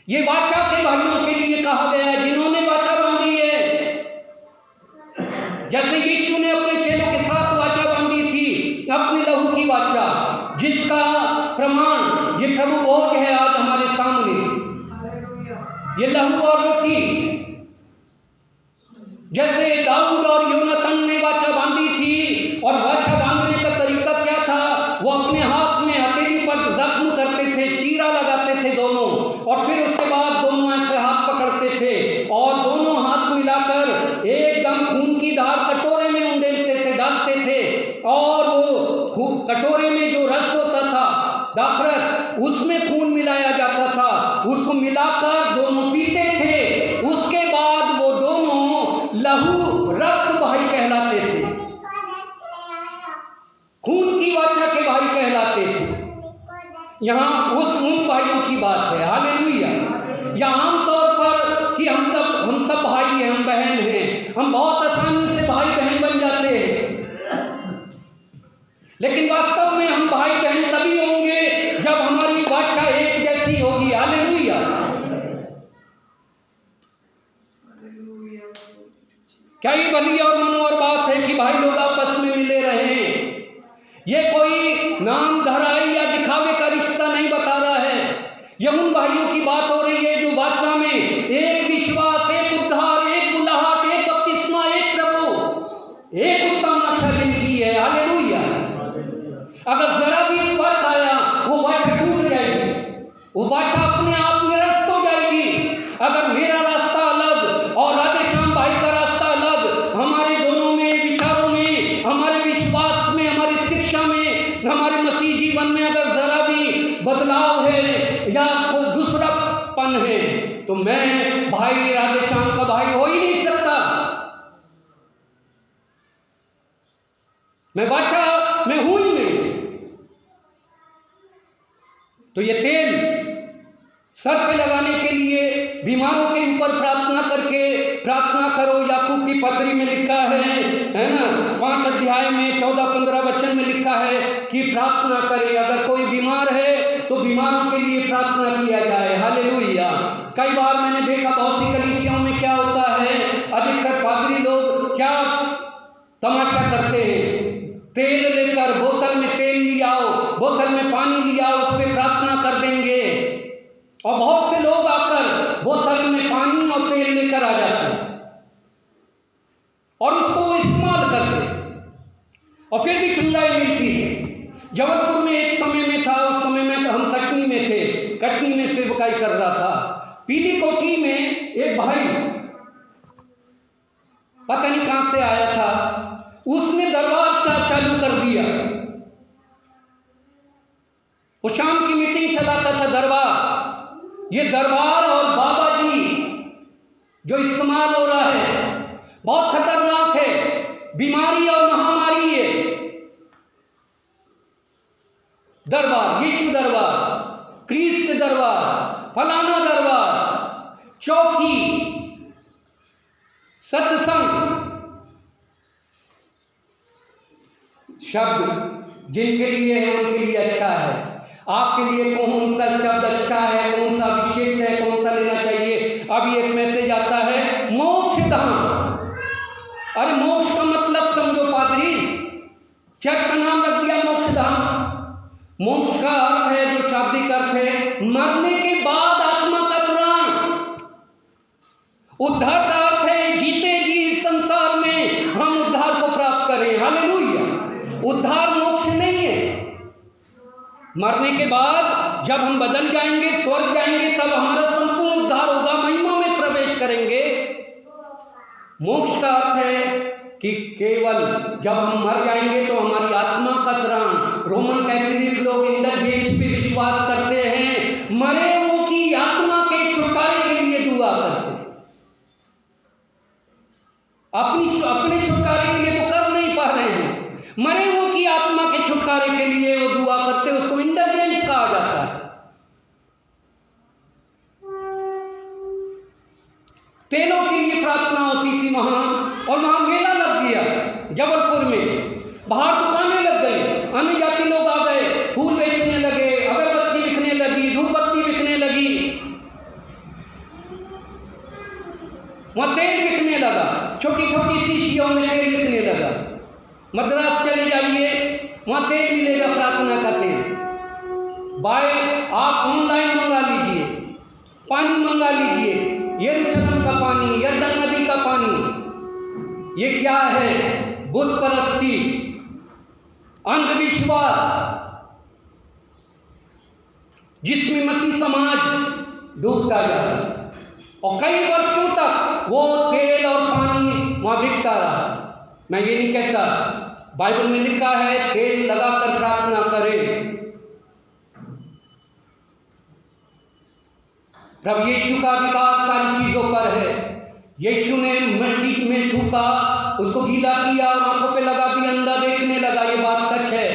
ये वाचा के भाइयों के लिए कहा गया है जिन्होंने वाचा बांधी है। जैसे यीशु ने अपने चेलों के साथ वाचा बांधी थी, अपने लहू की वाचा, जिसका प्रमाण ये प्रभु भोज है आज हमारे सामने, ये लहू और रोटी। जैसे दाऊद और योनातन ने वाचा बांधी थी, और वाचा बांधने का तरीका क्या था, वो अपने हाथ में हथेली पर जख्म करते थे, चीरा लगाते थे दोनों, और फिर उसके बाद दोनों ऐसे हाथ पकड़ते थे और दोनों हाथ मिलाकर एकदम खून की धार कटोरे में उंडेलते थे, डालते थे, और वो कटोरे में जो रस होता था, दाखरस, उसमें खून मिलाया जाता था, उसको मिलाकर दोनों पीते थे। उसके बाद वो दोनों लहू रक्त भाई कहलाते थे, खून की वाचा के भाई कहलाते थे। यहाँ उन भाइयों की बात है। हालेलुया। या आमतौर पर कि हम सब भाई हैं, हम बहन हैं, हम बहुत आसानी से भाई बहन बन जाते हैं, लेकिन वास्तव में हम भाई बहन तभी होंगे जब हमारी वाचा एक जैसी होगी। हालेलुया। क्या ये बढ़िया और मनोहर बात है कि भाई लोग आपस में मिले रहे। ये कोई नाम धराई या दिखावे का रिश्ता नहीं बता रहा है, भाइयों की बात हो रही है जो वाचा में एक विश्वास, एक उद्धार, एक बुलाहट, एक बपतिस्मा, एक प्रभु, एक उत्तम आशा जिनकी है। हालेलुया। अगर जरा भी फर्क आया वो वाचा टूट जाएगी, वो वाचा अपने आप निरस्त हो जाएगी। अगर मेरा रास्ता अलग और राधेश्याम भाई का रास्ता अलग, हमारे दोनों में विचारों में, हमारे विश्वास में, हमारी शिक्षा में, हमारे मसीह जीवन में अगर जरा भी बदलाव है या कोई दूसरापन है तो मैं भाई राधेश्याम का भाई हो ही नहीं सकता। मैं वाचा में हूं ही नहीं। तो ये तेल सर पे लगाने के लिए बीमारों के ऊपर प्रार्थना करके प्रार्थना करो। याकूब की पत्री में लिखा है ना, 5 अध्याय में 14-15 वचन में लिखा है कि प्रार्थना करे। अगर कोई बीमार है तो बीमारों के लिए प्रार्थना किया जाए। हालेलुया। कई बार मैंने देखा बहुत सी कलीसियाओं में क्या होता है, अधिकतर पादरी लोग क्या तमाशा करते हैं, तेल लेकर बोतल में तेल ले आओ, बोतल में पानी ले आओ, उस पर प्रार्थना कर देंगे। और बहुत से लोग आकर बोतल में पानी और तेल लेकर आ जाते हैं और उसको वो इस्तेमाल करते हैं और फिर भी चुंगाई मिलती है। जबलपुर में एक समय में था, उस समय में हम कटनी में थे, कटनी में सेवकाई कर रहा था। पीली कोठी में एक भाई पता नहीं कहां से आया था, उसने दरबार चालू कर दिया। वो शाम की मीटिंग चलाता था दरबार। ये दरबार और बाबा जी जो इस्तेमाल हो रहा है बहुत खतरनाक है, बीमारी और महामारी है। दरबार, यीशु दरबार, कृष्ण दरबार, फलाना दरबार, चौकी, सत्संग, शब्द जिनके लिए है उनके लिए अच्छा है। आपके लिए कौन सा शब्द अच्छा है, कौन सा अभिषेक है, कौन सा लेना चाहिए। अभी एक मैसेज आता है मोक्ष धाम। अरे मोक्ष का मतलब समझो पादरी, चर्च का नाम रख दिया मोक्ष धाम। मोक्ष का अर्थ है, जो शाब्दिक अर्थ है, मरने के बाद आत्मा का त्राण। उद्धार का अर्थ है जीते जी संसार में हम उद्धार को प्राप्त करें। हालेलुया। उद्धार मोक्ष नहीं है। मरने के बाद जब हम बदल जाएंगे, स्वर्ग जाएंगे, तब हमारा संपूर्ण उद्धार होगा, महिमा में प्रवेश करेंगे। मोक्ष का अर्थ है कि केवल जब हम मर जाएंगे तो हमारी आत्मा का त्राण। रोमन कैथोलिक लोग इंडल्जेंस पे विश्वास करते हैं, मरे हुओं की आत्मा के छुटकारे के लिए दुआ करते हैं। अपने छुटकारे के लिए तो कर नहीं पा रहे हैं, मरे हुओं की आत्मा के छुटकारे के लिए वो दुआ करते हैं। उसको इंडल्जेंस कहा जाता है। तेलों के लिए प्रार्थना होती थी वहां, और वहां मेला लग गया जबलपुर में। बाहर दुकानें लग गई, अन्य जाति लोग आ गए, फूल बेचने लगे, अगरबत्ती बिकने लगी, धूपबत्ती बिकने लगी, वहां तेल बिकने लगा, छोटी छोटी शीशियों में तेल बिकने लगा। मद्रास चले जाइए, वहाँ तेल मिलेगा, प्रार्थना का तेल। बाय आप ऑनलाइन मंगा लीजिए, पानी मंगा लीजिए, यरूशलेम का पानी, यरदन नदी का पानी। ये क्या है? बुत परस्ती, अंधविश्वास, जिसमें मसीह समाज डूबता जा रहा है। और कई वर्षों तक वो तेल और पानी वहाँ बिकता रहा। मैं ये नहीं कहता, बाइबल में लिखा है तेल लगाकर प्रार्थना करें। प्रभु यीशु का अधिकार सारी चीजों पर है। यीशु ने मिट्टी में थूका, उसको गीला किया और आंखों पे लगा दिया, अंधा देखने लगा। ये बात सच है।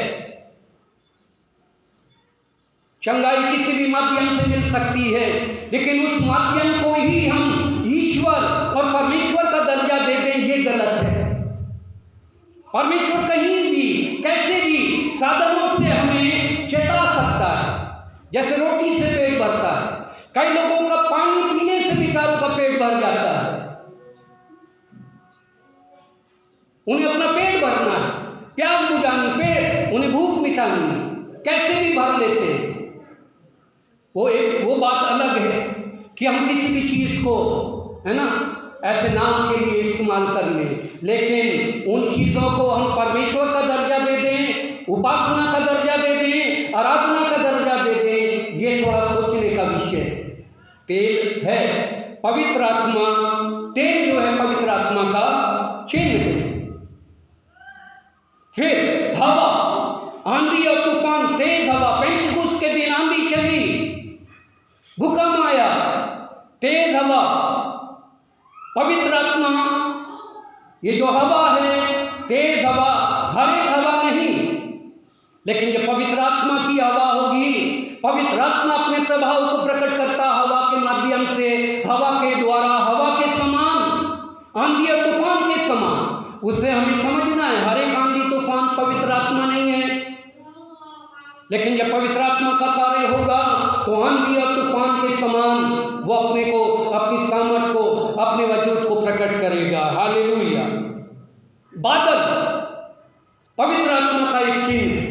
चंगाई किसी भी माध्यम से मिल सकती है, लेकिन उस माध्यम को ही हम ईश्वर और परमेश्वर का दर्जा दे दें, ये गलत है। परमेश्वर कहीं भी कैसे भी साधनों से हमें चेता सकता है। जैसे रोटी से पेट भरता है, कई लोगों का पानी पीने से बेचारों का पेट भर जाता है। उन्हें अपना पेट भरना है, प्यास बुझानी, पेट उन्हें भूख मिटानी, कैसे भी भर लेते हैं। वो बात अलग है कि हम किसी भी चीज़ को, है ना, ऐसे नाम के लिए इस्तेमाल कर लें, लेकिन उन चीज़ों को हम परमेश्वर का दर्जा दे दें, उपासना का दर्जा दे दें, आराधना का दर्जा दे दें, ये थोड़ा सोचने का विषय है। तेल है पवित्र आत्मा, तेल जो है पवित्र आत्मा का चिन्ह है। फिर हवा, आंधी और तूफान, तेज हवा, पेंटिकुस्त के दिन आंधी चली, भूकंप आया, तेज हवा, पवित्र आत्मा। ये जो हवा है, तेज हवा, हर एक हवा नहीं, लेकिन जब पवित्र आत्मा की हवा होगी, पवित्र आत्मा अपने प्रभाव को प्रकट करता हवा के माध्यम से, हवा के द्वारा, हवा के समान, आंधी और तूफान के समान। उसे हमें समझना है, हर एक आंधी तूफान पवित्र आत्मा नहीं है, लेकिन जब पवित्र आत्मा का कार्य होगा तो आंधी और तूफान के समान वो अपने को, अपनी सामर्थ को, अपने वजूद को प्रकट करेगा। हालेलुया। बादल पवित्र आत्मा का एक चिन्ह है।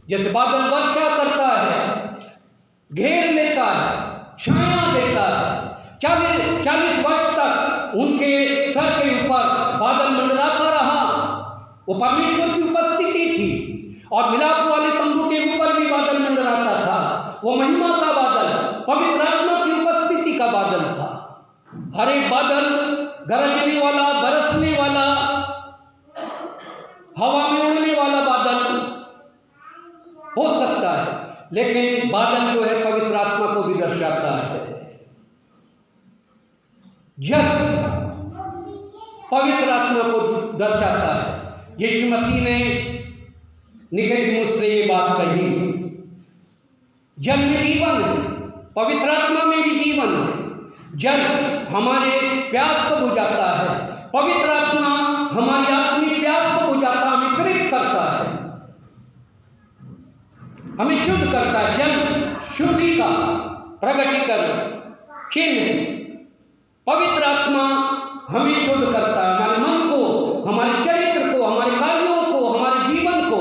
जैसे बादल वर्षा करता है, घेर लेता है, छाया देता है, 40 वर्ष तक उनके सर के ऊपर बादल मंडराता रहा, वो परमेश्वर की उपस्थिति थी। और मिलाप वाले तंबू के ऊपर भी बादल मंडराता था, वो महिमा का बादल, पवित्र आत्मा की उपस्थिति का बादल था। हर एक बादल गरजने वाला, बरसने वाला, हवा में उड़ने वाला बादल हो सकता है, लेकिन बादल जो है पवित्र आत्मा को भी दर्शाता है। जल पवित्र आत्मा को दर्शाता है। यीशु मसीह ने निकोदेमुस से ये बात कही, जल में जीवन है, पवित्र आत्मा में भी जीवन है। जल हमारे प्यास को बुझाता है, पवित्र आत्मा हमारी आत्मिक प्यास को बुझाता, हमें तृप्त करता है, हमें शुद्ध करता है। जल शुद्धि का प्रगटीकरण चिन्ह है। पवित्र आत्मा हमें शुद्ध करता है, हमारे मन को, हमारे चरित्र को, हमारे कार्यों को, हमारे जीवन को,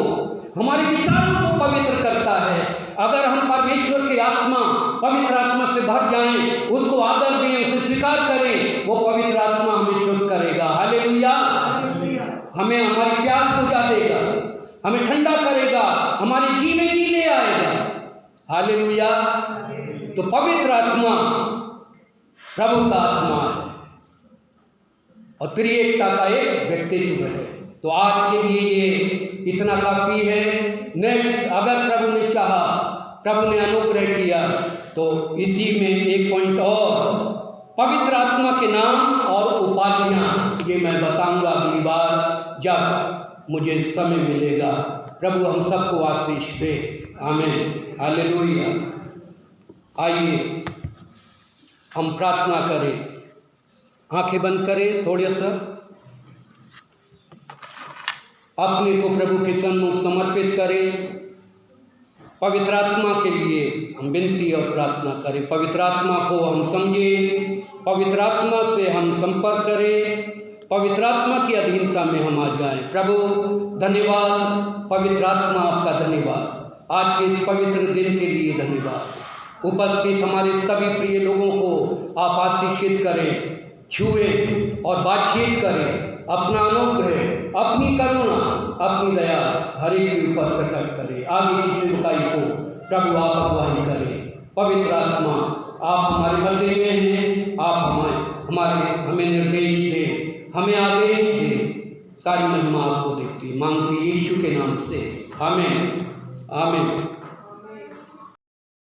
हमारे विचारों को पवित्र करता है। अगर हम परमेश्वर की आत्मा, पवित्र आत्मा से भर जाएं, उसको आदर दें, उसे स्वीकार करें, वो पवित्र आत्मा हमें शुद्ध करेगा। हालेलुया। हमें हमारी प्यास बुझा देगा, हमें ठंडा करेगा, हमारे जीने जीने आएगा। हालेलुया। तो पवित्र आत्मा प्रभु का आत्मा है और त्रिएकता का एक व्यक्तित्व है। तो आज के लिए ये इतना काफ़ी है। नेक्स्ट, अगर प्रभु ने चाहा, प्रभु ने अनुग्रह किया, तो इसी में एक पॉइंट और, पवित्र आत्मा के नाम और उपाधियाँ, ये मैं बताऊंगा अगली बार जब मुझे समय मिलेगा। प्रभु हम सबको आशीष दे। आमीन। हालेलुया। आइए हम प्रार्थना करें, आंखें बंद करें, थोड़ा सा अपने को प्रभु के सन्मुख समर्पित करें। पवित्र आत्मा के लिए हम विनती और प्रार्थना करें। पवित्र आत्मा को हम समझें, पवित्र आत्मा से हम संपर्क करें, पवित्र आत्मा की अधीनता में हम आ जाएं। प्रभु धन्यवाद, पवित्र आत्मा आपका धन्यवाद, आज के इस पवित्र दिन के लिए धन्यवाद। उपस्थित हमारे सभी प्रिय लोगों को आप आशीषित करें, छुएं और बातचीत करें। अपना अनुग्रह, अपनी करुणा, अपनी दया हर एक के ऊपर प्रकट करें। आगे की सेवकाई को प्रभु आप अगुवाई करें। पवित्र आत्मा आप हमारे मध्य में हैं, आप हमें निर्देश दें, हमें आदेश दें। सारी महिमा आपको देती मांगती यीशु के नाम से। आमीन। आमीन।